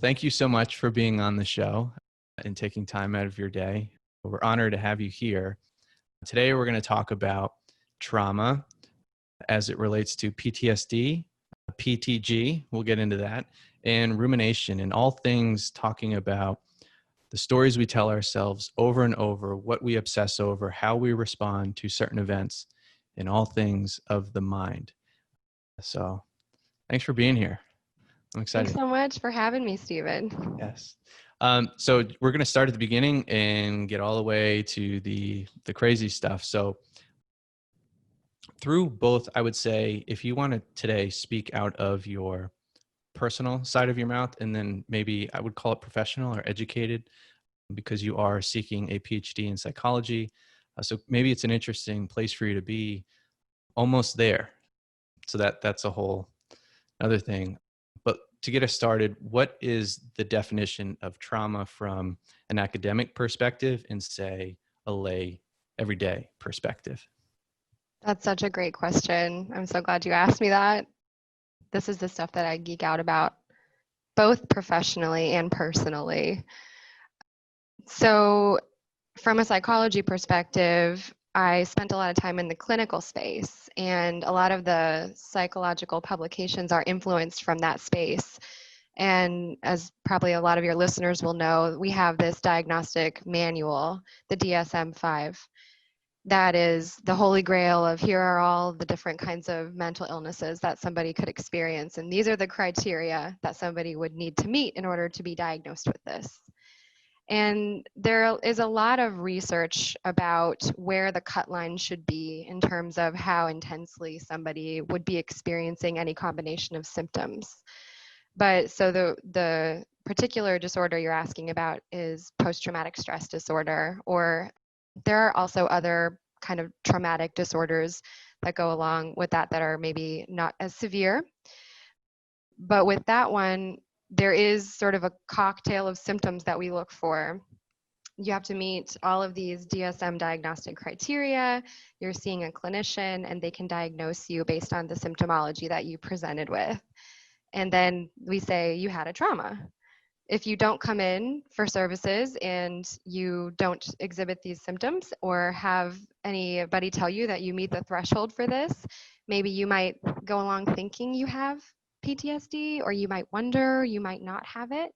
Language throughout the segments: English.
thank you so much for being on the show and taking time out of your day. We're honored to have you here. Today, we're going to talk about trauma as it relates to PTSD, PTG, we'll get into that, and rumination, and all things talking about the stories we tell ourselves over and over, what we obsess over, how we respond to certain events, and all things of the mind. So thanks for being here. I'm excited. Thanks so much for having me, Stephen. Yes. So we're going to start at the beginning and get all the way to the crazy stuff. So through both, I would say, if you want to today speak out of your personal side of your mouth, and then maybe I would call it professional or educated, because you are seeking a PhD in psychology. So maybe it's an interesting place for you to be almost there. So that's a whole other thing. But to get us started, what is the definition of trauma from an academic perspective and, say, a lay everyday perspective? That's such a great question. I'm so glad you asked me that. This is the stuff that I geek out about, both professionally and personally. So from a psychology perspective, I spent a lot of time in the clinical space, and a lot of the psychological publications are influenced from that space. And as probably a lot of your listeners will know, we have this diagnostic manual, the DSM-5, that is the holy grail of here are all the different kinds of mental illnesses that somebody could experience. And these are the criteria that somebody would need to meet in order to be diagnosed with this. And there is a lot of research about where the cut line should be in terms of how intensely somebody would be experiencing any combination of symptoms. But so the particular disorder you're asking about is post-traumatic stress disorder, or there are also other kind of traumatic disorders that go along with that are maybe not as severe. But with that one, there is sort of a cocktail of symptoms that we look for. You have to meet all of these DSM diagnostic criteria. You're seeing a clinician, and they can diagnose you based on the symptomology that you presented with. And then we say you had a trauma. If you don't come in for services and you don't exhibit these symptoms or have anybody tell you that you meet the threshold for this, maybe you might go along thinking you have PTSD, or you might wonder you might not have it.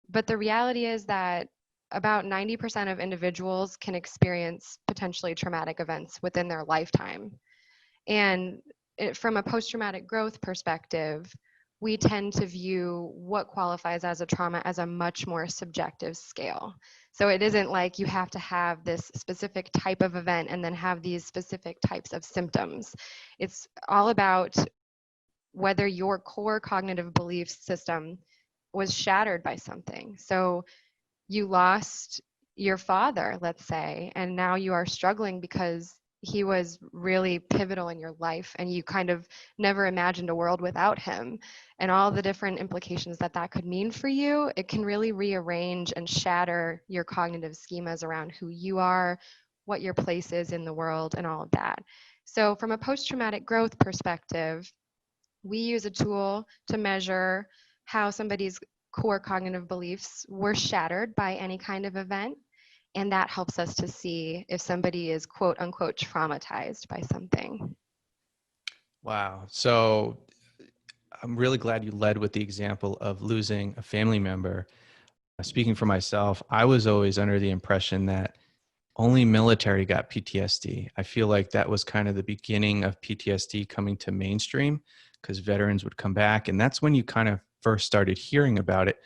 But the reality is that about 90% of individuals can experience potentially traumatic events within their lifetime. And from a post-traumatic growth perspective, we tend to view what qualifies as a trauma as a much more subjective scale. So it isn't like you have to have this specific type of event and then have these specific types of symptoms. It's all about whether your core cognitive belief system was shattered by something. So you lost your father, let's say, and now you are struggling because he was really pivotal in your life and you kind of never imagined a world without him, and all the different implications that could mean for you. It can really rearrange and shatter your cognitive schemas around who you are, what your place is in the world, and all of that. So from a post-traumatic growth perspective, we use a tool to measure how somebody's core cognitive beliefs were shattered by any kind of event. And that helps us to see if somebody is quote unquote traumatized by something. Wow. So I'm really glad you led with the example of losing a family member. Speaking for myself, I was always under the impression that only military got PTSD. I feel like that was kind of the beginning of PTSD coming to mainstream, because veterans would come back, and that's when you kind of first started hearing about it.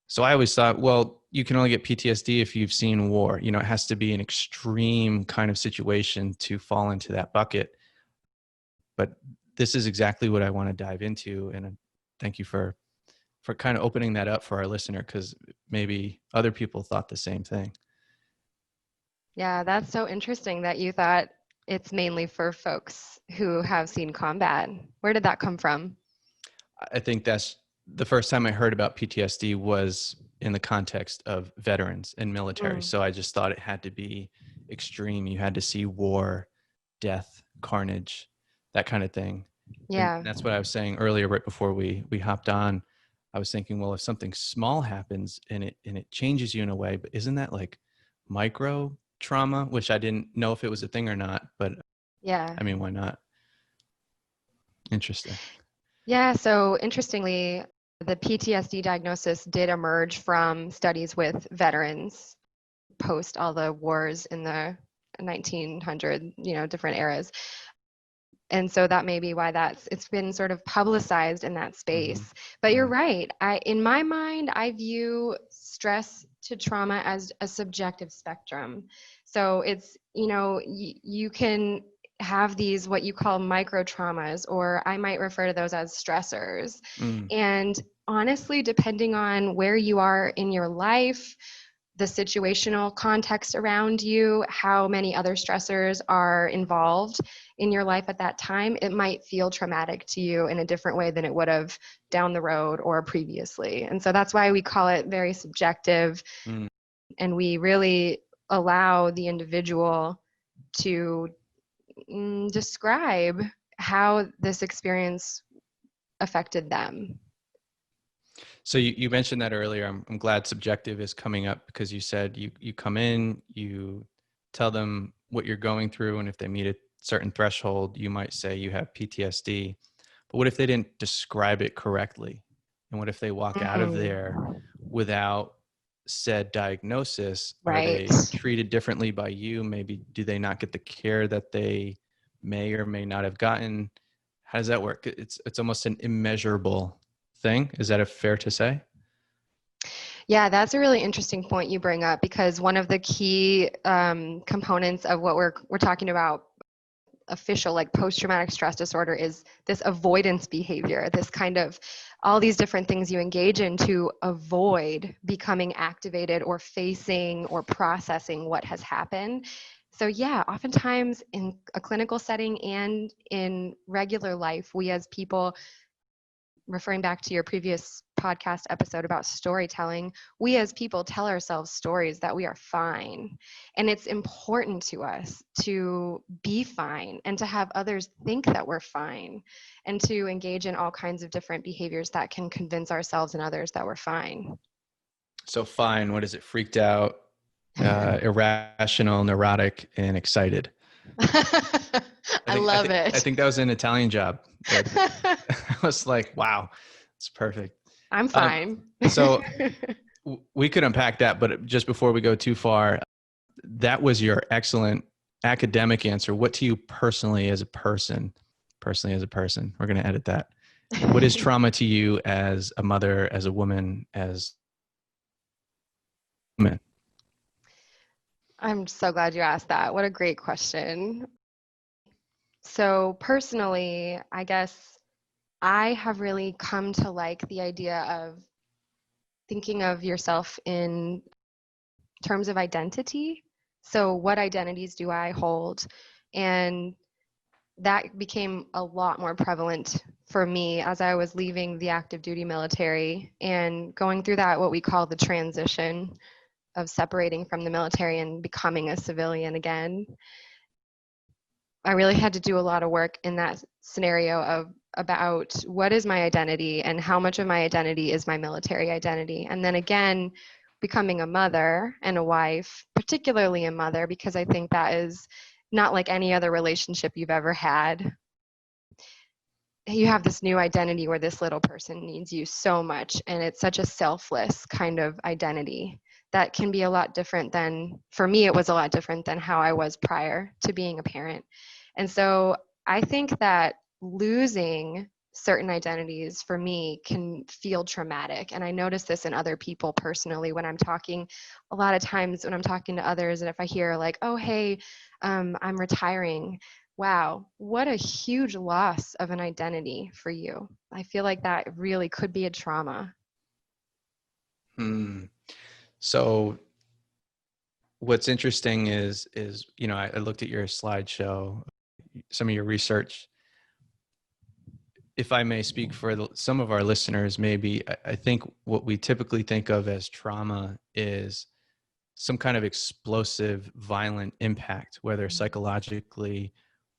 So I always thought, well, you can only get PTSD if you've seen war. You know, it has to be an extreme kind of situation to fall into that bucket. But this is exactly what I want to dive into. And thank you for kind of opening that up for our listener, because maybe other people thought the same thing. Yeah, that's so interesting that you thought it's mainly for folks who have seen combat. Where did that come from? I think that's the first time I heard about PTSD was in the context of veterans and military. So I just thought it had to be extreme. You had to see war, death, carnage, that kind of thing. Yeah. And that's what I was saying earlier, right before we hopped on. I was thinking, well, if something small happens and it changes you in a way, but isn't that like micro trauma? Which I didn't know if it was a thing or not, but Yeah. I mean, why not? Interesting. Yeah. So interestingly, the PTSD diagnosis did emerge from studies with veterans post all the wars in the 1900, different eras. And so that may be why it's been sort of publicized in that space. But you're right. In my mind, I view stress to trauma as a subjective spectrum. So it's, you can have these what you call micro traumas, or I might refer to those as stressors. And honestly, depending on where you are in your life, the situational context around you, how many other stressors are involved in your life at that time, it might feel traumatic to you in a different way than it would have down the road or previously. And so that's why we call it very subjective. And we really allow the individual to describe how this experience affected them. So you mentioned that earlier. I'm glad subjective is coming up, because you said you come in, you tell them what you're going through, and if they meet a certain threshold, you might say you have PTSD. But what if they didn't describe it correctly? And what if they walk out of there without said diagnosis? Are Right. they treated differently by you? Maybe do they not get the care that they may or may not have gotten? How does that work? It's almost an immeasurable thing. Is that fair to say? Yeah, that's a really interesting point you bring up, because one of the key components of what we're talking about, official like post-traumatic stress disorder, is this avoidance behavior, this kind of all these different things you engage in to avoid becoming activated or facing or processing what has happened. So yeah, oftentimes in a clinical setting and in regular life, we as people, referring back to your previous podcast episode about storytelling, we as people tell ourselves stories that we are fine. And it's important to us to be fine and to have others think that we're fine, and to engage in all kinds of different behaviors that can convince ourselves and others that we're fine. So fine. What is it? Freaked out, irrational, neurotic, and excited. I love it. I think that was an Italian job. I was like, wow, it's perfect. I'm fine. So we could unpack that, but just before we go too far, that was your excellent academic answer. What to you personally as a person? Personally as a person, we're going to edit that. What is trauma to you as a mother, as a woman, as a woman? I'm so glad you asked that. What a great question. So personally, I guess I have really come to like the idea of thinking of yourself in terms of identity. So what identities do I hold? And that became a lot more prevalent for me as I was leaving the active duty military and going through that, what we call the transition of separating from the military and becoming a civilian again. I really had to do a lot of work in that scenario of about what is my identity and how much of my identity is my military identity. And then again, becoming a mother and a wife, particularly a mother, because I think that is not like any other relationship you've ever had. You have this new identity where this little person needs you so much, and it's such a selfless kind of identity that can be a lot different than, for me, it was a lot different than how I was prior to being a parent. And so I think that losing certain identities for me can feel traumatic. And I notice this in other people personally when I'm talking, a lot of times when I'm talking to others, and if I hear like, oh, hey, I'm retiring. Wow, what a huge loss of an identity for you. I feel like that really could be a trauma. So what's interesting is, I looked at your slideshow, some of your research. If I may speak for some of our listeners, maybe I think what we typically think of as trauma is some kind of explosive, violent impact, whether psychologically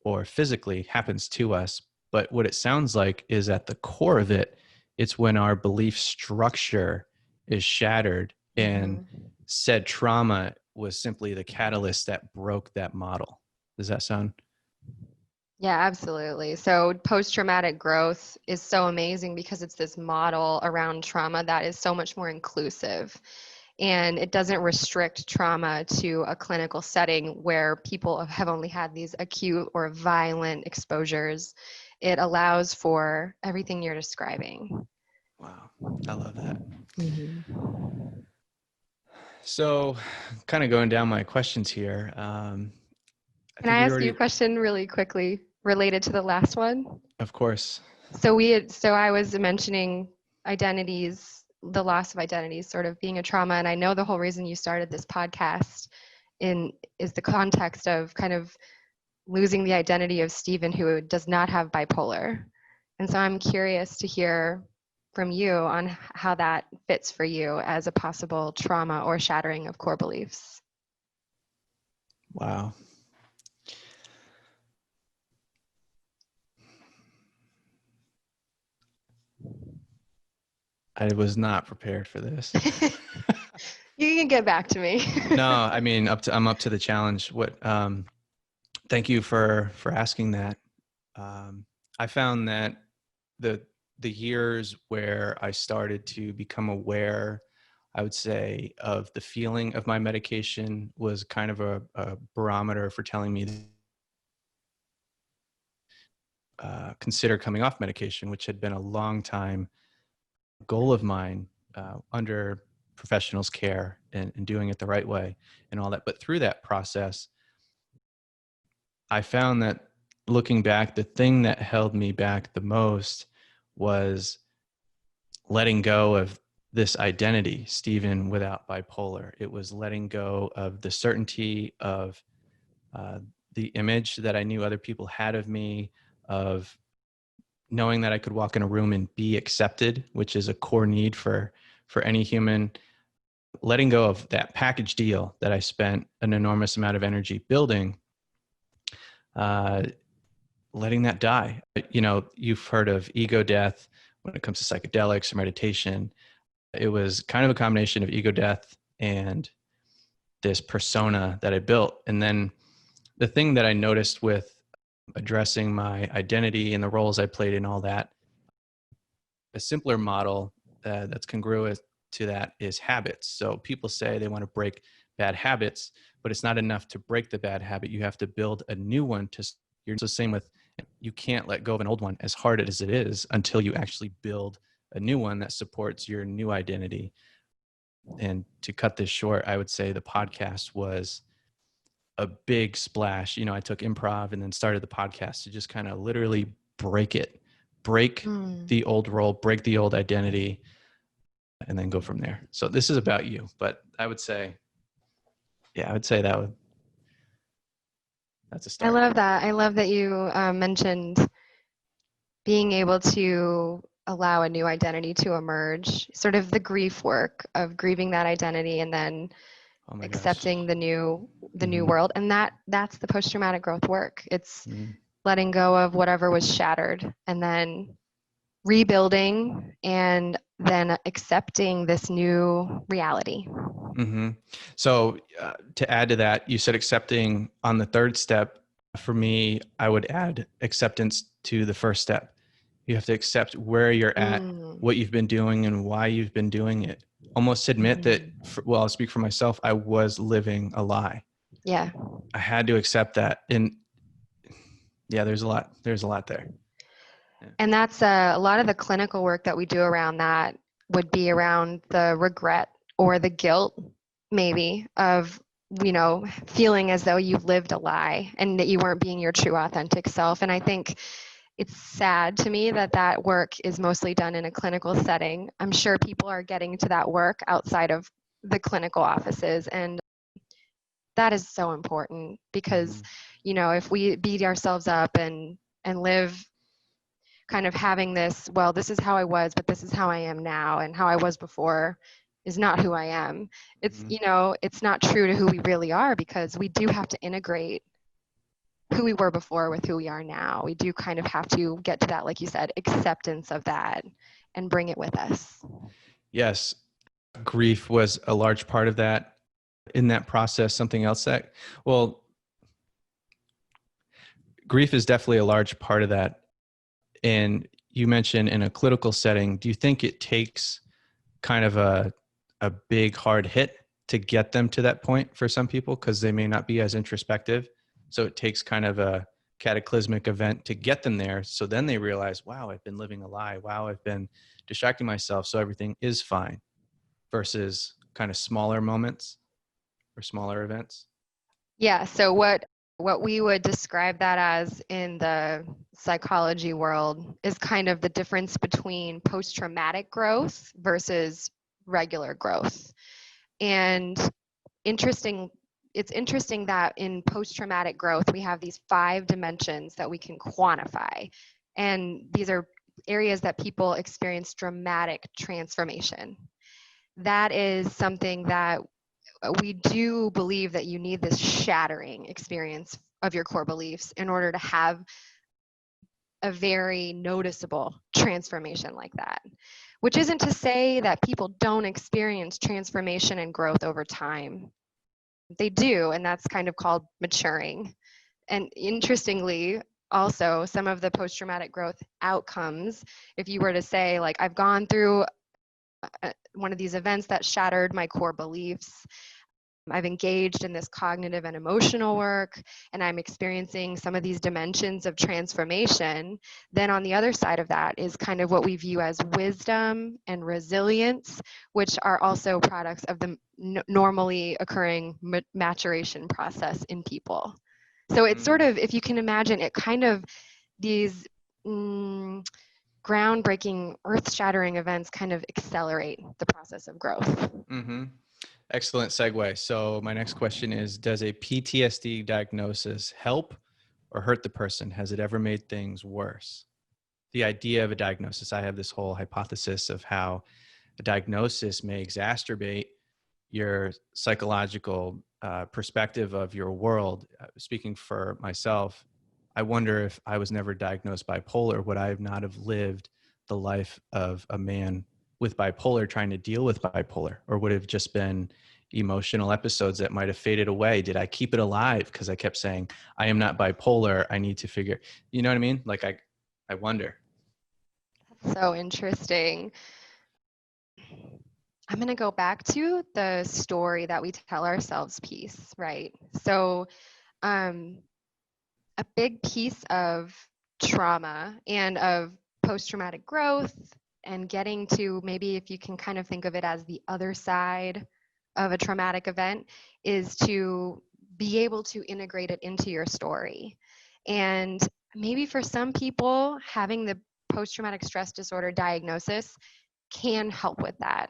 or physically, happens to us. But what it sounds like is at the core of it It's when our belief structure is shattered, and said trauma was simply the catalyst that broke that model. Does that sound? Yeah, absolutely. So post-traumatic growth is so amazing because it's this model around trauma that is so much more inclusive. And it doesn't restrict trauma to a clinical setting where people have only had these acute or violent exposures. It allows for everything you're describing. Wow, I love that. Mm-hmm. So, kind of going down my questions here. I Can think I we ask you a already, question really quickly related to the last one? of course. So I was mentioning identities, the loss of identities sort of being a trauma. And I know the whole reason you started this podcast is the context of kind of losing the identity of Stephen, who does not have bipolar. And so I'm curious to hear from you on how that fits for you as a possible trauma or shattering of core beliefs. Wow. I was not prepared for this. You can get back to me. No, I mean, I'm up to the challenge. Thank you for asking that. I found that the the years where I started to become aware, I would say, of the feeling of my medication was kind of a barometer for telling me to consider coming off medication, which had been a long time goal of mine, under professionals' care, and doing it the right way and all that. But through that process, I found that, looking back, the thing that held me back the most was letting go of this identity, Stephen without bipolar. It was letting go of the certainty of uh, the image that I knew other people had of me, of knowing that I could walk in a room and be accepted, which is a core need for any human. Letting go of that package deal that I spent an enormous amount of energy building, uh, letting that die. You know, you've heard of ego death when it comes to psychedelics or meditation. It was kind of a combination of ego death and this persona that I built. And then the thing that I noticed with addressing my identity and the roles I played in all that, a simpler model that's congruent to that is habits. So people say they want to break bad habits, but it's not enough to break the bad habit. You have to build a new one to. You're the same with, you can't let go of an old one, as hard as it is, until you actually build a new one that supports your new identity. And to cut this short, I would say the podcast was a big splash. You know, I took improv and then started the podcast to just kind of literally break the old role, break the old identity, and then go from there. So this is about you, but I would say, yeah, I would say that's a I start. love that. I love that you mentioned being able to allow a new identity to emerge, sort of the grief work of grieving that identity and then Oh my gosh. accepting the new world. And that's the post-traumatic growth work. It's Mm-hmm. letting go of whatever was shattered and then rebuilding and then accepting this new reality. Mm-hmm. So to add to that, you said accepting on the third step. For me, I would add acceptance to the first step. You have to accept where you're at, Mm, what you've been doing, and why you've been doing it. Almost admit that, mm, well, I'll speak for myself, I was living a lie. yeah. I had to accept that. And yeah, there's a lot there. Yeah. And that's a lot of the clinical work that we do around that would be around the regret or the guilt, maybe, of, feeling as though you've lived a lie and that you weren't being your true authentic self. And I think it's sad to me that that work is mostly done in a clinical setting. I'm sure people are getting to that work outside of the clinical offices. And that is so important because, Mm-hmm. if we beat ourselves up and live kind of having this, well, this is how I was, but this is how I am now, and how I was before is not who I am. It's, Mm-hmm. it's not true to who we really are, because we do have to integrate who we were before with who we are now. We do kind of have to get to that, like you said, acceptance of that. and bring it with us. Yes, grief was a large part of that. In that process, something else that, well, grief is definitely a large part of that. And you mentioned in a clinical setting, do you think it takes kind of a big hard hit to get them to that point for some people, because they may not be as introspective? So it takes kind of a cataclysmic event to get them there. So then they realize, wow, I've been living a lie. Wow, I've been distracting myself. So everything is fine, versus kind of smaller moments or smaller events. Yeah, so what we would describe that as in the psychology world is kind of the difference between post-traumatic growth versus regular growth. And interesting it's interesting that in post-traumatic growth we have these 5 dimensions that we can quantify. And these are areas that people experience dramatic transformation. That is something that we do believe that you need this shattering experience of your core beliefs in order to have a very noticeable transformation like that. Which isn't to say that people don't experience transformation and growth over time. They do, and that's kind of called maturing. And interestingly, also, some of the post-traumatic growth outcomes, if you were to say, like, I've gone through one of these events that shattered my core beliefs, I've engaged in this cognitive and emotional work, and I'm experiencing some of these dimensions of transformation, then on the other side of that is kind of what we view as wisdom and resilience, which are also products of the normally occurring maturation process in people. So it's sort of, if you can imagine it, kind of these groundbreaking, earth-shattering events kind of accelerate the process of growth. Mm-hmm. Excellent segue. So my next question is, does a PTSD diagnosis help or hurt the person? Has it ever made things worse? The idea of a diagnosis, I have this whole hypothesis of how a diagnosis may exacerbate your psychological perspective of your world. Speaking for myself, I wonder if I was never diagnosed bipolar, would I not have lived the life of a man with bipolar trying to deal with bipolar, or would it have just been emotional episodes that might have faded away? Did I keep it alive because I kept saying, I am not bipolar, I need to figure, you know what I mean? Like I wonder. So interesting. I'm going to go back to the story that we tell ourselves piece, right? So, a big piece of trauma and of post-traumatic growth and getting to, maybe if you can kind of think of it as the other side of a traumatic event, is to be able to integrate it into your story. And maybe for some people, having the post-traumatic stress disorder diagnosis can help with that.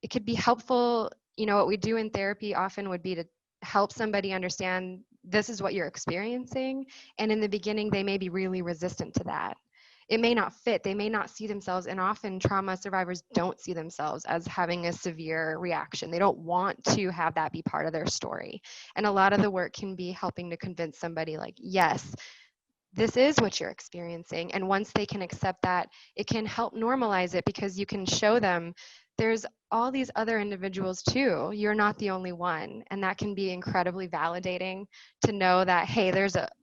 It could be helpful. What we do in therapy often would be to help somebody understand this is what you're experiencing. And in the beginning, they may be really resistant to that. It may not fit. They may not see themselves. And often trauma survivors don't see themselves as having a severe reaction. They don't want to have that be part of their story. And a lot of the work can be helping to convince somebody, like, yes, this is what you're experiencing. And once they can accept that, it can help normalize it, because you can show them there's all these other individuals too. You're not the only one. And that can be incredibly validating to know that, hey,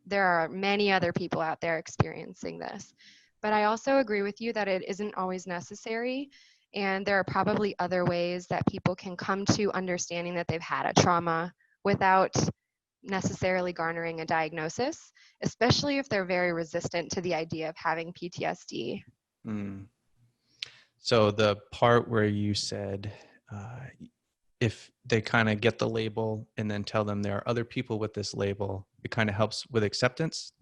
there are many other people out there experiencing this. But I also agree with you that it isn't always necessary. And there are probably other ways that people can come to understanding that they've had a trauma without necessarily garnering a diagnosis, especially if they're very resistant to the idea of having PTSD. So the part where you said, if they kind of get the label and then tell them there are other people with this label, it kind of helps with acceptance.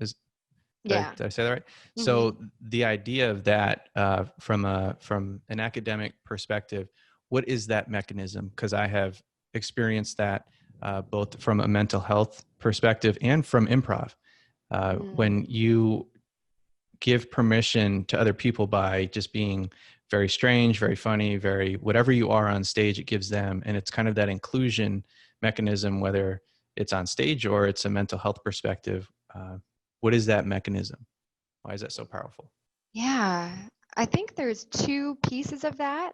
Did I say that right? Mm-hmm. So the idea of that, from an academic perspective, what is that mechanism? Because I have experienced that both from a mental health perspective and from improv. When you give permission to other people by just being very strange, very funny, very whatever you are on stage, it gives them, and it's kind of that inclusion mechanism, whether it's on stage or it's a mental health perspective. What is that mechanism? Why is that so powerful? Yeah, I think there's two pieces of that.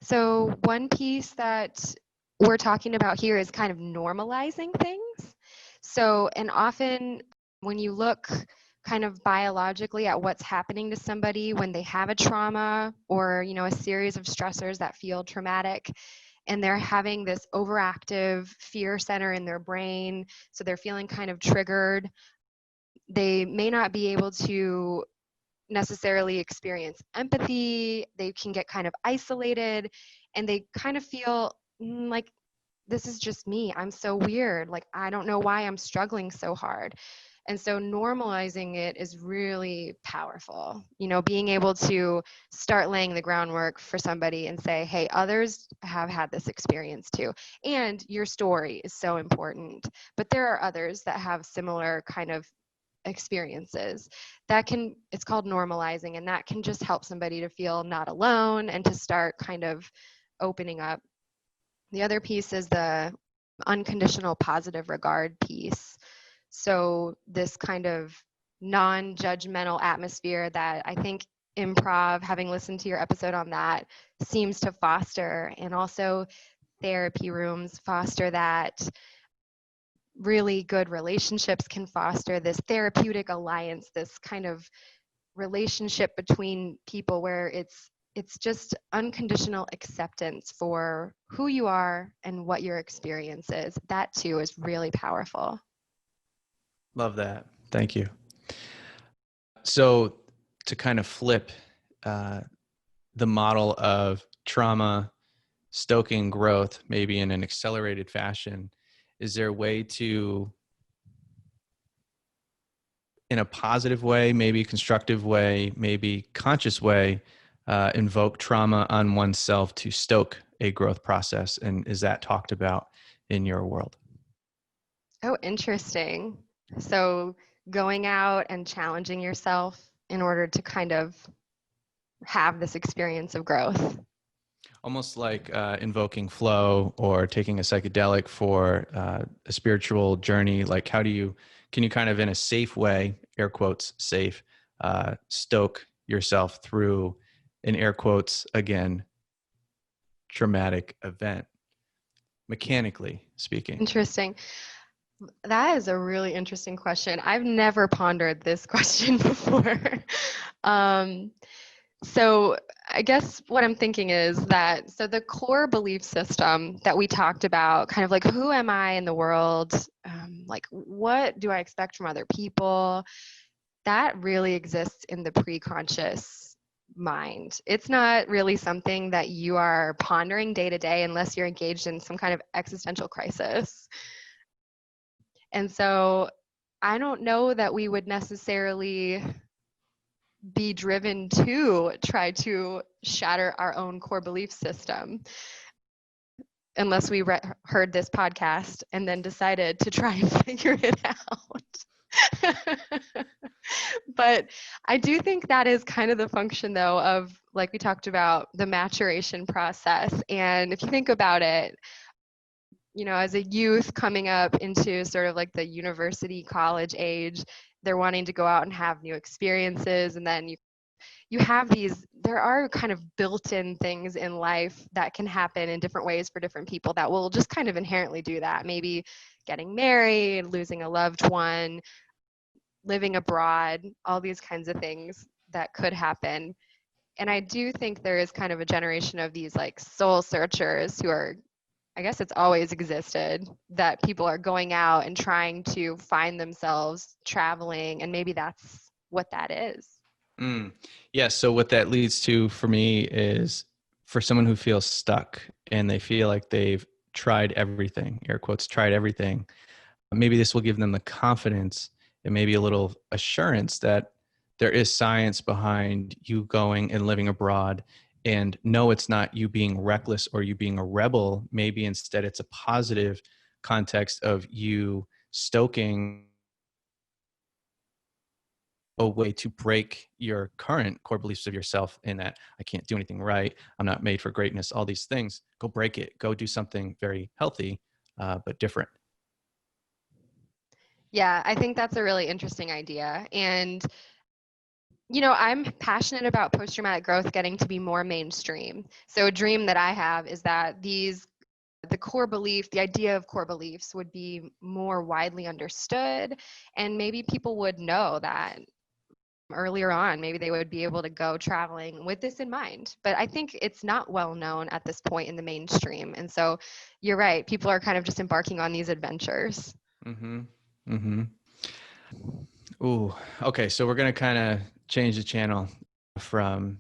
So one piece that we're talking about here is kind of normalizing things. So, and often when you look kind of biologically at what's happening to somebody when they have a trauma or, a series of stressors that feel traumatic, and they're having this overactive fear center in their brain, so they're feeling kind of triggered, they may not be able to necessarily experience empathy. They can get kind of isolated, and they kind of feel like, this is just me. I'm so weird. Like, I don't know why I'm struggling so hard. And so normalizing it is really powerful. Being able to start laying the groundwork for somebody and say, hey, others have had this experience too. And your story is so important. But there are others that have similar kind of experiences. It's called normalizing, and that can just help somebody to feel not alone and to start kind of opening up. The other piece is the unconditional positive regard piece. So this kind of non-judgmental atmosphere that I think improv, having listened to your episode on that, seems to foster, and also therapy rooms foster that. Really good relationships can foster this therapeutic alliance, this kind of relationship between people where it's just unconditional acceptance for who you are and what your experience is. That too is really powerful. Love that. Thank you. So to kind of flip the model of trauma stoking growth, maybe in an accelerated fashion, is there a way to, in a positive way, maybe constructive way, maybe conscious way, invoke trauma on oneself to stoke a growth process? And is that talked about in your world? Oh, interesting. So going out and challenging yourself in order to kind of have this experience of growth. Almost like invoking flow or taking a psychedelic for a spiritual journey. Like, can you kind of, in a safe way, air quotes, safe, stoke yourself through an, air quotes, again, traumatic event, mechanically speaking? Interesting. That is a really interesting question. I've never pondered this question before. So I guess what I'm thinking is that, so the core belief system that we talked about, kind of like, who am I in the world? Like, what do I expect from other people? That really exists in the pre-conscious mind. It's not really something that you are pondering day to day unless you're engaged in some kind of existential crisis. And so I don't know that we would necessarily be driven to try to shatter our own core belief system unless we heard this podcast and then decided to try and figure it out. But I do think that is kind of the function, though, of, like we talked about, the maturation process. And if you think about it, as a youth coming up into sort of like the university, college age, they're wanting to go out and have new experiences. And then you have there are kind of built-in things in life that can happen in different ways for different people that will just kind of inherently do that. Maybe getting married, losing a loved one, living abroad, all these kinds of things that could happen. And I do think there is kind of a generation of these like soul searchers who are, I guess it's always existed, that people are going out and trying to find themselves traveling, and maybe that's what that is. Yeah. So what that leads to for me is, for someone who feels stuck and they feel like they've tried everything, air quotes, tried everything, maybe this will give them the confidence and maybe a little assurance that there is science behind you going and living abroad. And no, it's not you being reckless or you being a rebel. Maybe instead it's a positive context of you stoking a way to break your current core beliefs of yourself, in that I can't do anything right, I'm not made for greatness, all these things. Go break it. Go do something very healthy, but different. Yeah, I think that's a really interesting idea. And I'm passionate about post-traumatic growth getting to be more mainstream. So a dream that I have is that the core belief, the idea of core beliefs would be more widely understood, and maybe people would know that earlier on. Maybe they would be able to go traveling with this in mind. But I think it's not well known at this point in the mainstream. And so you're right, people are kind of just embarking on these adventures. Mm-hmm. Mm-hmm. Ooh, okay. So we're going to kind of change the channel from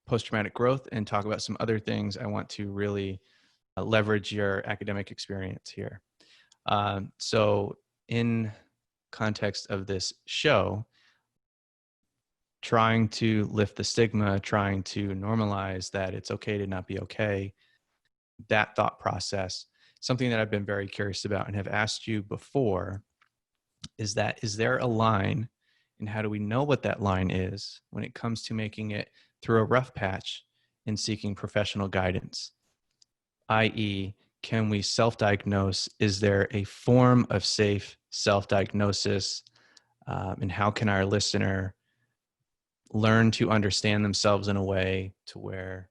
post-traumatic growth and talk about some other things. I want to really leverage your academic experience here. So in context of this show, trying to lift the stigma, trying to normalize that it's okay to not be okay, that thought process, something that I've been very curious about and have asked you before is there a line, and how do we know what that line is when it comes to making it through a rough patch and seeking professional guidance, i.e., can we self-diagnose? Is there a form of safe self-diagnosis? And how can our listener learn to understand themselves in a way to where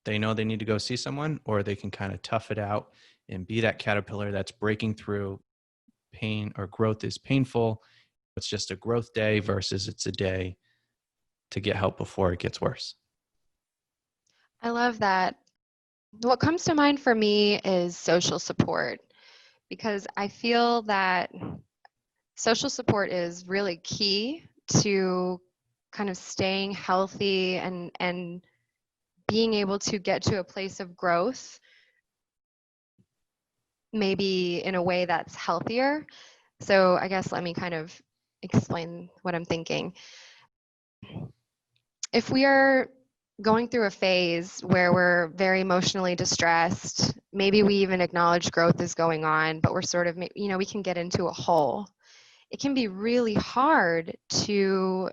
they know they need to go see someone, or they can kind of tough it out and be that caterpillar that's breaking through pain, or growth is painful. It's just a growth day versus it's a day to get help before it gets worse. I love that. What comes to mind for me is social support, because I feel that social support is really key to kind of staying healthy and being able to get to a place of growth, maybe in a way that's healthier. So I guess let me kind of explain what I'm thinking. If we are going through a phase where we're very emotionally distressed, maybe we even acknowledge growth is going on, but we're sort of, we can get into a hole. It can be really hard to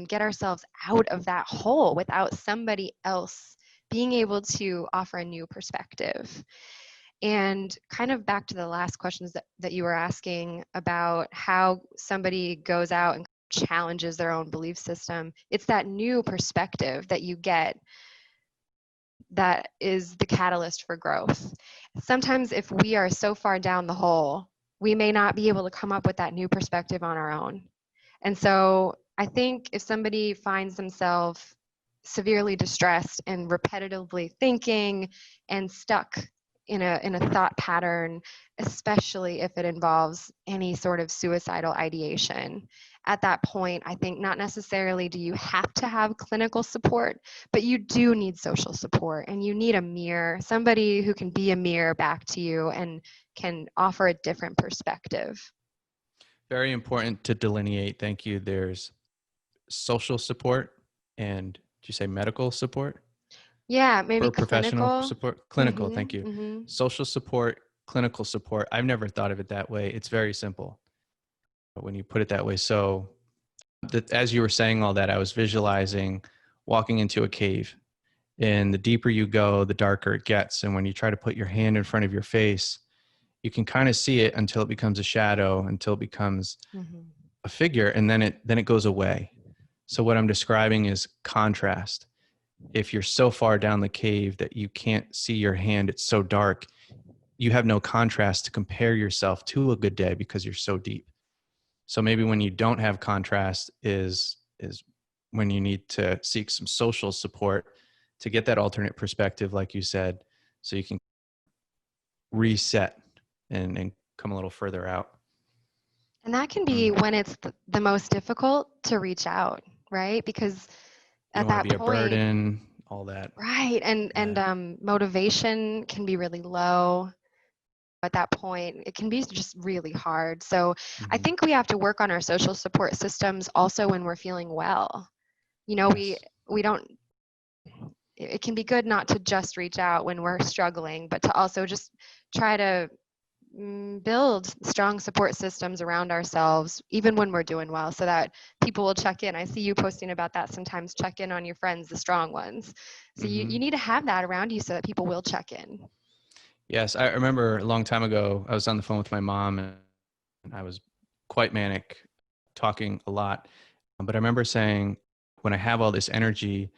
get ourselves out of that hole without somebody else being able to offer a new perspective. And kind of back to the last questions that you were asking about how somebody goes out and challenges their own belief system, it's that new perspective that you get that is the catalyst for growth. Sometimes if we are so far down the hole, we may not be able to come up with that new perspective on our own. And so I think if somebody finds themselves severely distressed and repetitively thinking and stuck in a thought pattern, especially if it involves any sort of suicidal ideation, at that point, I think not necessarily do you have to have clinical support, but you do need social support, and you need a mirror, somebody who can be a mirror back to you and can offer a different perspective. Very important to delineate. Thank you. There's social support and, did you say medical support? Yeah, maybe Or professional clinical. support? Clinical, Mm-hmm, thank you. mm-hmm. Social support, clinical support. I've never thought of it that way. It's very simple when you put it that way. So as you were saying all that, I was visualizing walking into a cave, and the deeper you go, the darker it gets. And when you try to put your hand in front of your face, you can kind of see it until it becomes a shadow, until it becomes Mm-hmm. a figure, and then it goes away. So what I'm describing is contrast. If you're so far down the cave that you can't see your hand, it's so dark, you have no contrast to compare yourself to a good day because you're so deep. So maybe when you don't have contrast is when you need to seek some social support to get that alternate perspective, like you said, so you can reset and come a little further out. And that can be when it's the most difficult to reach out, right? Because You at don't want to that be a point, burden, all that. right, and Yeah. motivation can be really low. At that point, it can be just really hard. So I Mm-hmm. think we have to work on our social support systems also when we're feeling well. We Yes. we don't. It can be good not to just reach out when we're struggling, but to also just try to build strong support systems around ourselves, even when we're doing well, so that people will check in. I see you posting about that sometimes. Check in on your friends, the strong ones. So Mm-hmm. you need to have that around you so that people will check in. Yes, I remember a long time ago, I was on the phone with my mom and I was quite manic, talking a lot. But I remember saying, when I have all this energy,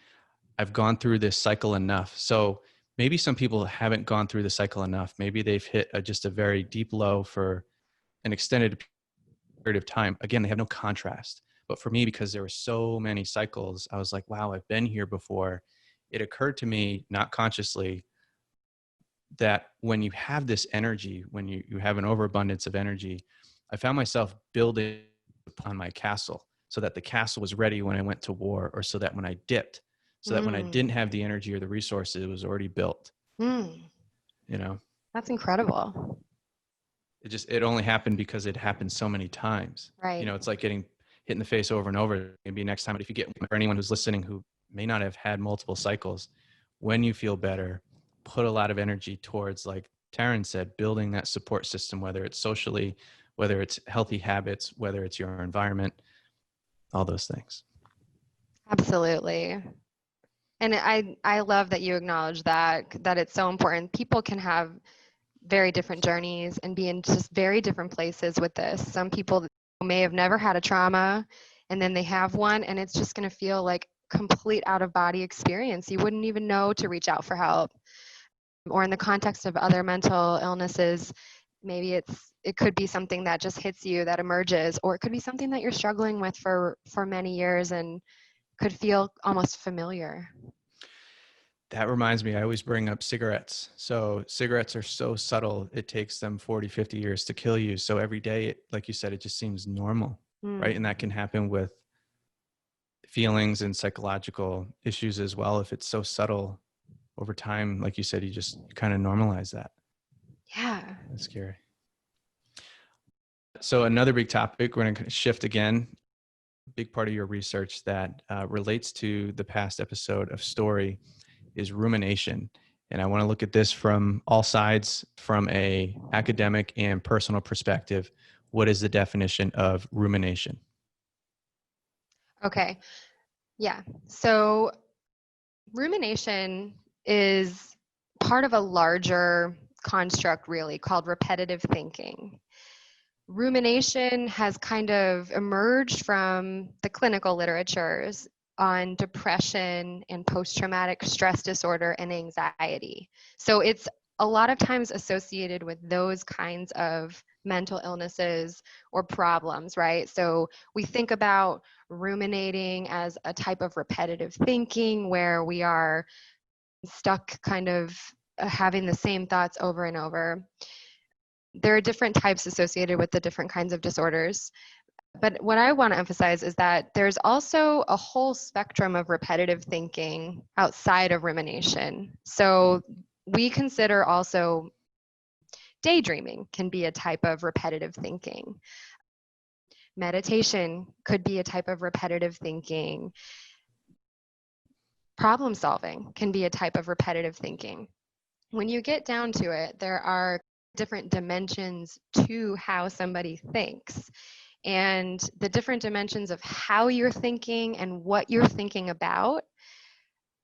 I've gone through this cycle enough. So maybe some people haven't gone through the cycle enough. Maybe they've hit just a very deep low for an extended period of time. Again, they have no contrast. But for me, because there were so many cycles, I was like, wow, I've been here before. It occurred to me, not consciously, that when you have this energy, when you have an overabundance of energy, I found myself building upon my castle so that the castle was ready when I went to war, or so that when I dipped, so that when I Mm, didn't have the energy or the resources, it was already built, mm, you know? that's incredible. It only happened because it happened so many times. Right. It's like getting hit in the face over and over. Maybe next time, but if you get, for anyone who's listening who may not have had multiple cycles, when you feel better, put a lot of energy towards, like Taryn said, building that support system, whether it's socially, whether it's healthy habits, whether it's your environment, all those things. Absolutely. And I love that you acknowledge that it's so important. People can have very different journeys and be in just very different places with this. Some people may have never had a trauma, and then they have one, and it's just going to feel like complete out of body experience. You wouldn't even know to reach out for help. Or in the context of other mental illnesses, maybe it could be something that just hits you, that emerges, or it could be something that you're struggling with for many years and could feel almost familiar. That reminds me, I always bring up cigarettes. So cigarettes are so subtle, it takes them 40, 50 years to kill you. So every day, like you said, it just seems normal, right? And that can happen with feelings and psychological issues as well. If it's so subtle over time, like you said, you kind of normalize that. Yeah. That's scary. So another big topic, we're going to shift again. Big part of your research that relates to the past episode of Story is rumination. And I want to look at this from all sides, from a academic and personal perspective. What is the definition of rumination? Okay. Yeah. So rumination is part of a larger construct, really, called repetitive thinking. Rumination has kind of emerged from the clinical literatures on depression and post-traumatic stress disorder and anxiety. So it's a lot of times associated with those kinds of mental illnesses or problems, right? So we think about ruminating as a type of repetitive thinking where we are stuck kind of having the same thoughts over and over. There are different types associated with the different kinds of disorders. But what I want to emphasize is that there's also a whole spectrum of repetitive thinking outside of rumination. So we consider also daydreaming can be a type of repetitive thinking. Meditation could be a type of repetitive thinking. Problem solving can be a type of repetitive thinking. When you get down to it, there are different dimensions to how somebody thinks. And the different dimensions of how you're thinking and what you're thinking about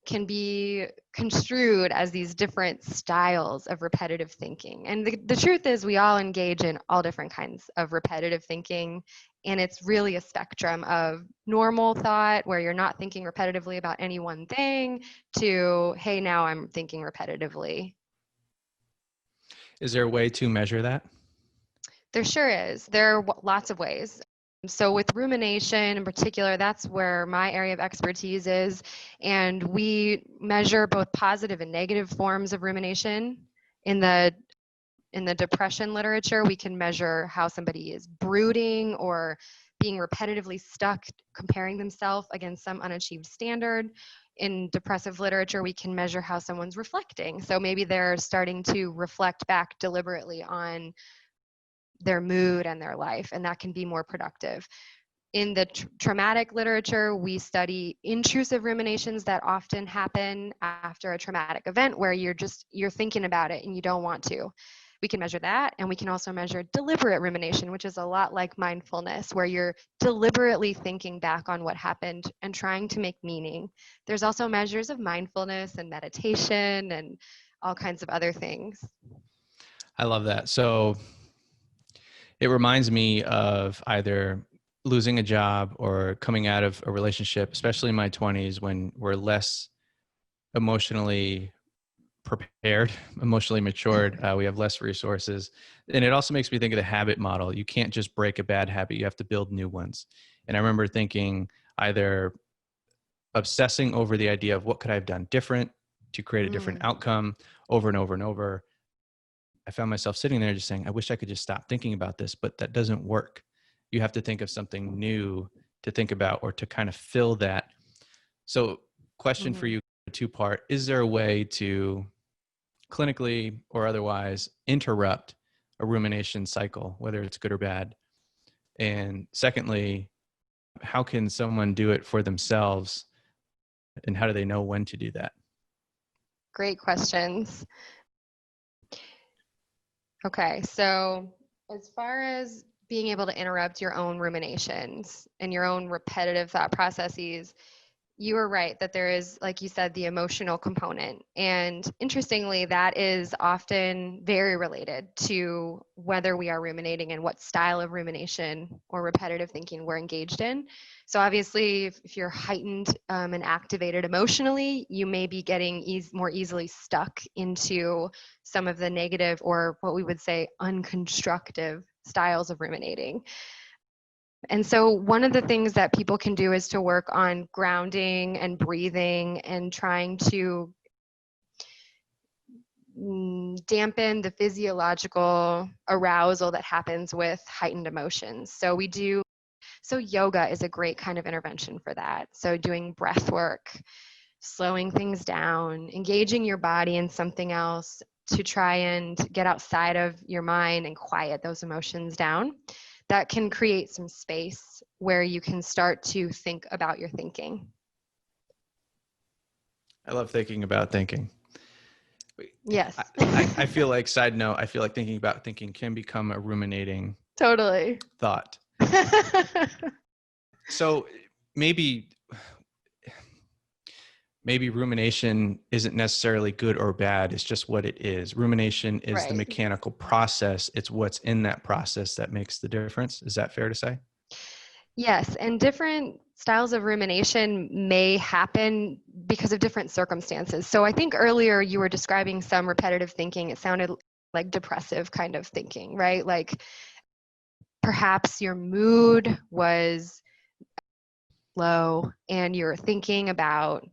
can be construed as these different styles of repetitive thinking. And the truth is, we all engage in all different kinds of repetitive thinking. And it's really a spectrum of normal thought, where you're not thinking repetitively about any one thing, to, hey, now I'm thinking repetitively. Is there a way to measure that? There sure is. There are lots of ways. So with rumination in particular, that's where my area of expertise is. And we measure both positive and negative forms of rumination. In the depression literature, we can measure how somebody is brooding or being repetitively stuck, comparing themselves against some unachieved standard. In depressive literature, we can measure how someone's reflecting. So maybe they're starting to reflect back deliberately on their mood and their life, and that can be more productive. In the traumatic literature, we study intrusive ruminations that often happen after a traumatic event where you're thinking about it and you don't want to. We can measure that, and we can also measure deliberate rumination, which is a lot like mindfulness, where you're deliberately thinking back on what happened and trying to make meaning. There's also measures of mindfulness and meditation and all kinds of other things. I love that. So it reminds me of either losing a job or coming out of a relationship, especially in my 20s when we're less emotionally prepared, emotionally matured, we have less resources. And it also makes me think of the habit model. You can't just break a bad habit, you have to build new ones. And I remember thinking either obsessing over the idea of what could I have done different to create a different outcome over and over and over. I found myself sitting there just saying, I wish I could just stop thinking about this, but that doesn't work. You have to think of something new to think about or to kind of fill that. So, question for you, two-part. Is there a way to clinically or otherwise interrupt a rumination cycle, whether it's good or bad? And secondly, how can someone do it for themselves, and how do they know when to do that? Great questions. Okay, so as far as being able to interrupt your own ruminations and your own repetitive thought processes, you are right that there is, like you said, the emotional component. And interestingly, that is often very related to whether we are ruminating and what style of rumination or repetitive thinking we're engaged in. So obviously, if you're heightened and activated emotionally, you may be getting more easily stuck into some of the negative, or what we would say unconstructive styles of ruminating. And so one of the things that people can do is to work on grounding and breathing and trying to dampen the physiological arousal that happens with heightened emotions. So yoga is a great kind of intervention for that. So doing breath work, slowing things down, engaging your body in something else to try and get outside of your mind and quiet those emotions down. That can create some space where you can start to think about your thinking. I love thinking about thinking. Yes. I feel like, side note, I feel like thinking about thinking can become a ruminating Totally. thought. So maybe rumination isn't necessarily good or bad. It's just what it is. Rumination is the mechanical process. It's what's in that process that makes the difference. Is that fair to say? Yes, and different styles of rumination may happen because of different circumstances. So I think earlier you were describing some repetitive thinking. It sounded like depressive kind of thinking, right? Like perhaps your mood was low and you're thinking about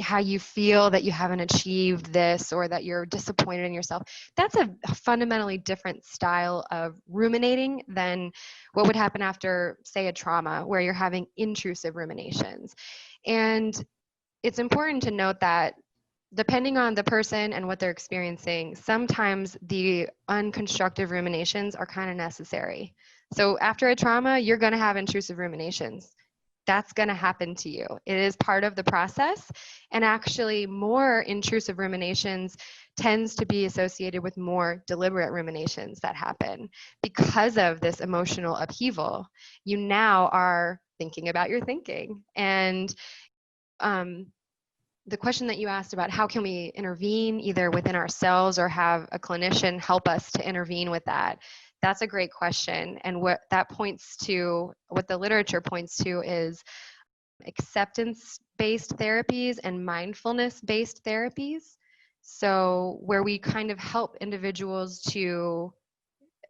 how you feel that you haven't achieved this or that you're disappointed in yourself. That's a fundamentally different style of ruminating than what would happen after, say, a trauma where you're having intrusive ruminations. And it's important to note that depending on the person and what they're experiencing, sometimes the unconstructive ruminations are kind of necessary. So after a trauma, you're going to have intrusive ruminations. That's going to happen to you. It is part of the process. And actually, more intrusive ruminations tends to be associated with more deliberate ruminations that happen because of this emotional upheaval. You now are thinking about your thinking. And the question that you asked about how can we intervene either within ourselves or have a clinician help us to intervene with that, that's a great question. And what that points to, what the literature points to, is acceptance-based therapies and mindfulness-based therapies. So where we kind of help individuals to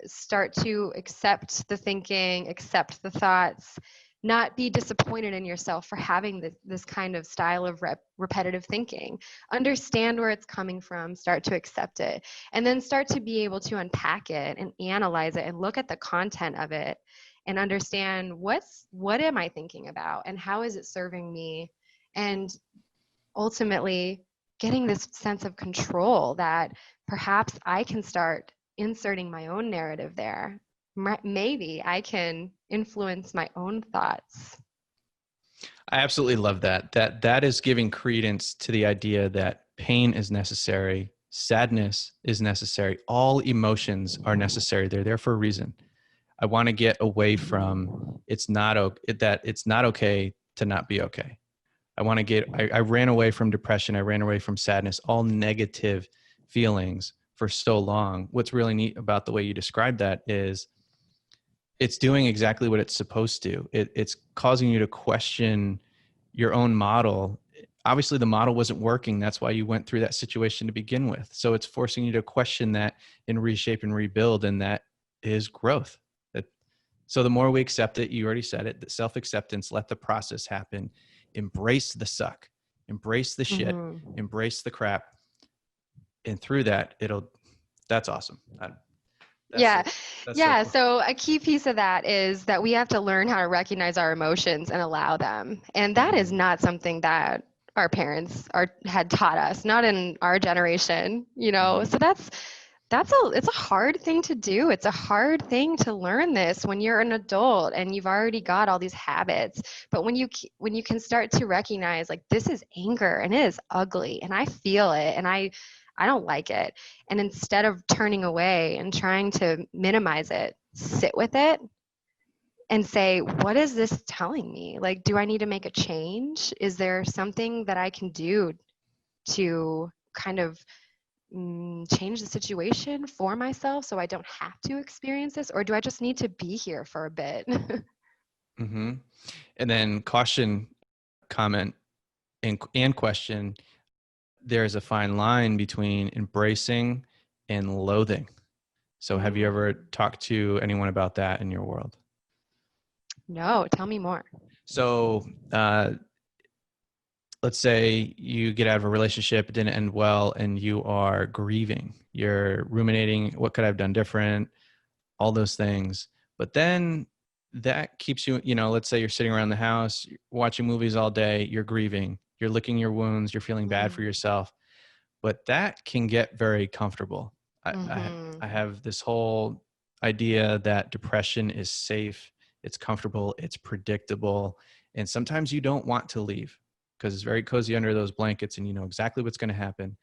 start to accept the thinking, accept the thoughts, not be disappointed in yourself for having this kind of style of repetitive thinking. Understand where it's coming from, start to accept it, and then start to be able to unpack it and analyze it and look at the content of it and understand what am I thinking about and how is it serving me, and ultimately getting this sense of control that perhaps I can start inserting my own narrative there. Maybe I can influence my own thoughts. I absolutely love that. That is giving credence to the idea that pain is necessary, sadness is necessary, all emotions are necessary. They're there for a reason. I want to get away from that it's not okay to not be okay. I ran away from depression. I ran away from sadness, all negative feelings for so long. What's really neat about the way you describe that is it's doing exactly what it's supposed to. It's causing you to question your own model. Obviously, the model wasn't working. That's why you went through that situation to begin with. So it's forcing you to question that and reshape and rebuild. And that is growth. So the more we accept it, you already said it, the self-acceptance, let the process happen, embrace the suck, embrace the shit, embrace the crap. And through that, that's awesome. Yeah. That's so Yeah. cool. So a key piece of that is that we have to learn how to recognize our emotions and allow them. And that is not something that our parents had taught us, not in our generation, So it's a hard thing to do. It's a hard thing to learn this when you're an adult and you've already got all these habits. But when you can start to recognize, like, this is anger and it is ugly and I feel it and I don't like it. And instead of turning away and trying to minimize it, sit with it and say, what is this telling me? Like, do I need to make a change? Is there something that I can do to kind of change the situation for myself so I don't have to experience this? Or do I just need to be here for a bit? Mm-hmm. And then caution, comment, and question. There's a fine line between embracing and loathing. So have you ever talked to anyone about that in your world? No, tell me more. So let's say you get out of a relationship, it didn't end well, and you are grieving. You're ruminating, what could I have done different? All those things. But then that keeps you, let's say you're sitting around the house, watching movies all day, you're grieving, you're licking your wounds, you're feeling bad for yourself. But that can get very comfortable. I have this whole idea that depression is safe, it's comfortable, it's predictable. And sometimes you don't want to leave because it's very cozy under those blankets and you know exactly what's going to happen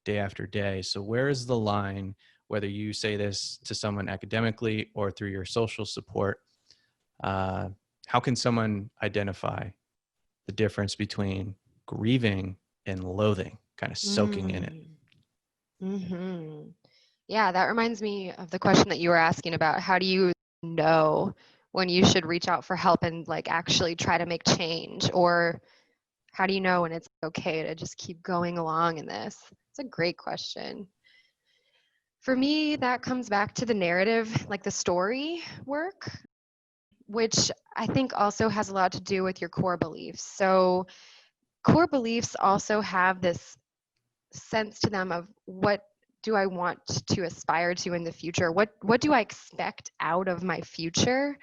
day after day. So where is the line, whether you say this to someone academically or through your social support? How can someone identify the difference between grieving and loathing, kind of soaking in it? Yeah, that reminds me of the question that you were asking about. How do you know when you should reach out for help and like actually try to make change? Or how do you know when it's okay to just keep going along in this? It's a great question. For me, that comes back to the narrative, like the story work, which I think also has a lot to do with your core beliefs. So core beliefs also have this sense to them of what do I want to aspire to in the future? What do I expect out of my future?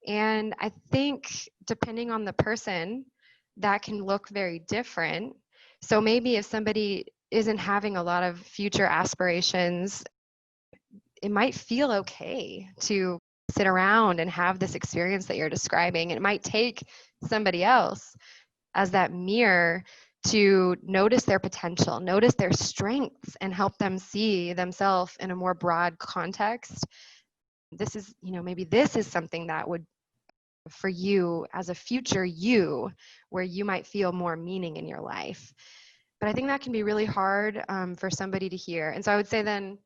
And I think depending on the person, that can look very different. So maybe if somebody isn't having a lot of future aspirations, it might feel okay to sit around and have this experience that you're describing. And it might take somebody else as that mirror to notice their potential, notice their strengths, and help them see themselves in a more broad context. This is, maybe this is something that would, for you as a future you, where you might feel more meaning in your life. But I think that can be really hard for somebody to hear. And so I would say then,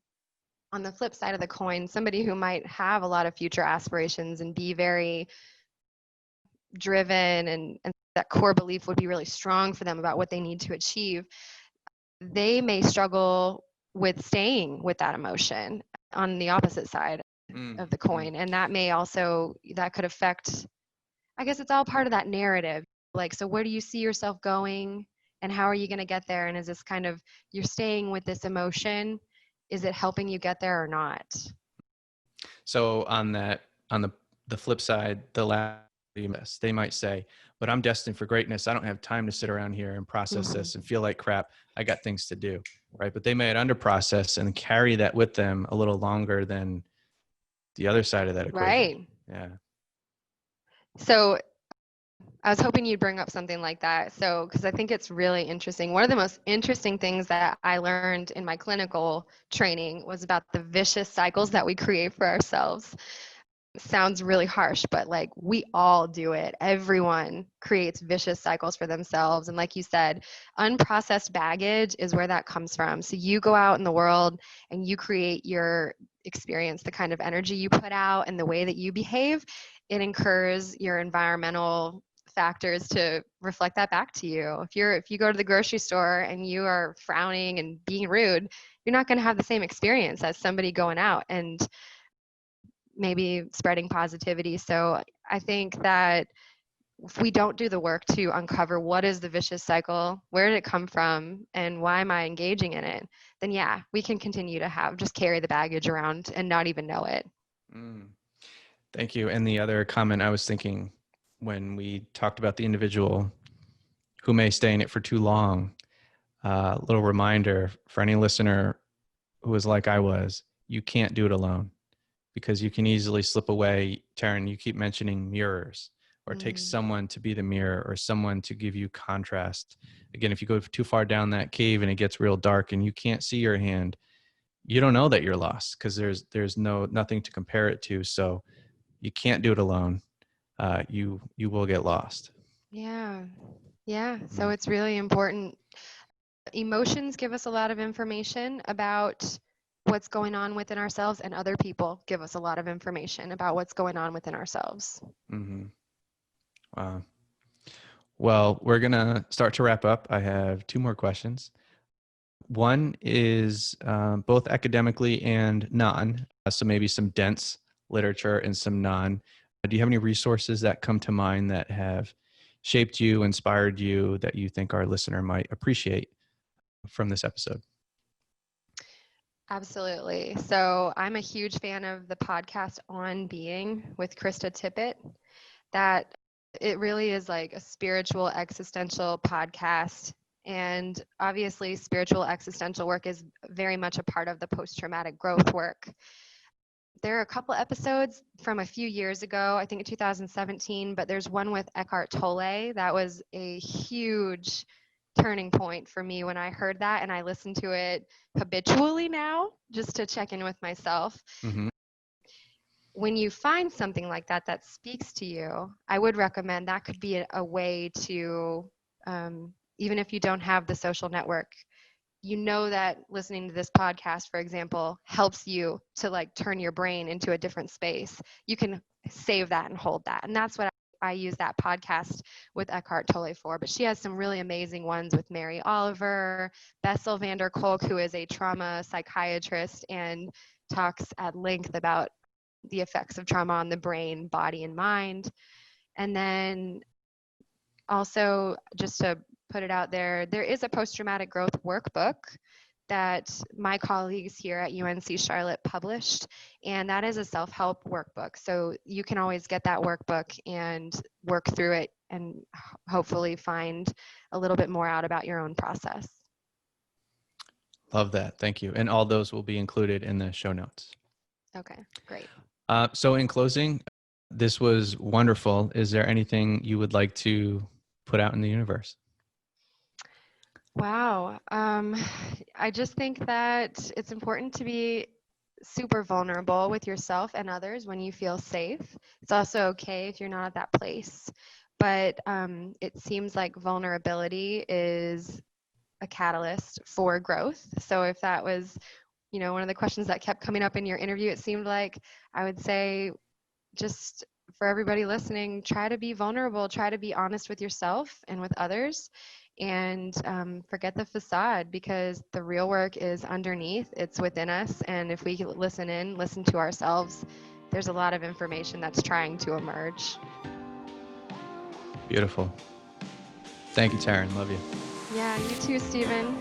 on the flip side of the coin, somebody who might have a lot of future aspirations and be very driven and that core belief would be really strong for them about what they need to achieve, they may struggle with staying with that emotion on the opposite side of the coin. And that could affect, I guess it's all part of that narrative. Like, so where do you see yourself going and how are you going to get there? And is this kind of, you're staying with this emotion, is it helping you get there or not? So on the flip side, they might say, but I'm destined for greatness. I don't have time to sit around here and process this and feel like crap. I got things to do, right? But they might under process and carry that with them a little longer than the other side of that equation. Right. Yeah. So I was hoping you'd bring up something like that. So, because I think it's really interesting. One of the most interesting things that I learned in my clinical training was about the vicious cycles that we create for ourselves. Sounds really harsh, but like we all do it. Everyone creates vicious cycles for themselves. And like you said, unprocessed baggage is where that comes from. So you go out in the world and you create your experience, the kind of energy you put out and the way that you behave, it incurs your environmental factors to reflect that back to you. If you go to the grocery store and you are frowning and being rude, you're not going to have the same experience as somebody going out and maybe spreading positivity. So I think that if we don't do the work to uncover what is the vicious cycle, where did it come from, and why am I engaging in it, then yeah, we can continue to just carry the baggage around and not even know it. Thank you. And the other comment I was thinking when we talked about the individual who may stay in it for too long, a little reminder for any listener who was like I was, you can't do it alone, because you can easily slip away. Taryn, you keep mentioning mirrors, or it takes someone to be the mirror or someone to give you contrast. Again, if you go too far down that cave and it gets real dark and you can't see your hand, you don't know that you're lost because there's nothing to compare it to. So you can't do it alone. You will get lost. Yeah. So it's really important. Emotions give us a lot of information about what's going on within ourselves, and other people give us a lot of information about what's going on within ourselves. Wow. Well, we're going to start to wrap up. I have 2 more questions. One is both academically and non, so maybe some dense literature and some non. Do you have any resources that come to mind that have shaped you, inspired you, that you think our listener might appreciate from this episode? Absolutely. So I'm a huge fan of the podcast On Being with Krista Tippett. That it really is like a spiritual existential podcast. And obviously, spiritual existential work is very much a part of the post-traumatic growth work. There are a couple episodes from a few years ago, I think in 2017, but there's one with Eckhart Tolle that was a huge turning point for me when I heard that, and I listen to it habitually now just to check in with myself. When you find something like that that speaks to you, I would recommend that could be a way to, even if you don't have the social network, you know that listening to this podcast, for example, helps you to like turn your brain into a different space. You can save that and hold that. And that's what I use that podcast with Eckhart Tolle for. But she has some really amazing ones with Mary Oliver, Bessel van der Kolk, who is a trauma psychiatrist and talks at length about the effects of trauma on the brain, body, and mind. And then also, just to put it out there, there is a post-traumatic growth workbook that my colleagues here at UNC Charlotte published, and that is a self-help workbook. So you can always get that workbook and work through it and hopefully find a little bit more out about your own process. Love that. Thank you. And all those will be included in the show notes. Okay, great. So in closing, this was wonderful. Is there anything you would like to put out in the universe? Wow. I just think that it's important to be super vulnerable with yourself and others when you feel safe. It's also okay if you're not at that place. But it seems like vulnerability is a catalyst for growth. So if that was, one of the questions that kept coming up in your interview, it seemed like I would say, just for everybody listening, try to be vulnerable, try to be honest with yourself and with others, and forget the facade, because the real work is underneath, it's within us. And if we listen to ourselves, there's a lot of information that's trying to emerge. Beautiful. Thank you, Taryn. Love you. Yeah, you too, Stephen.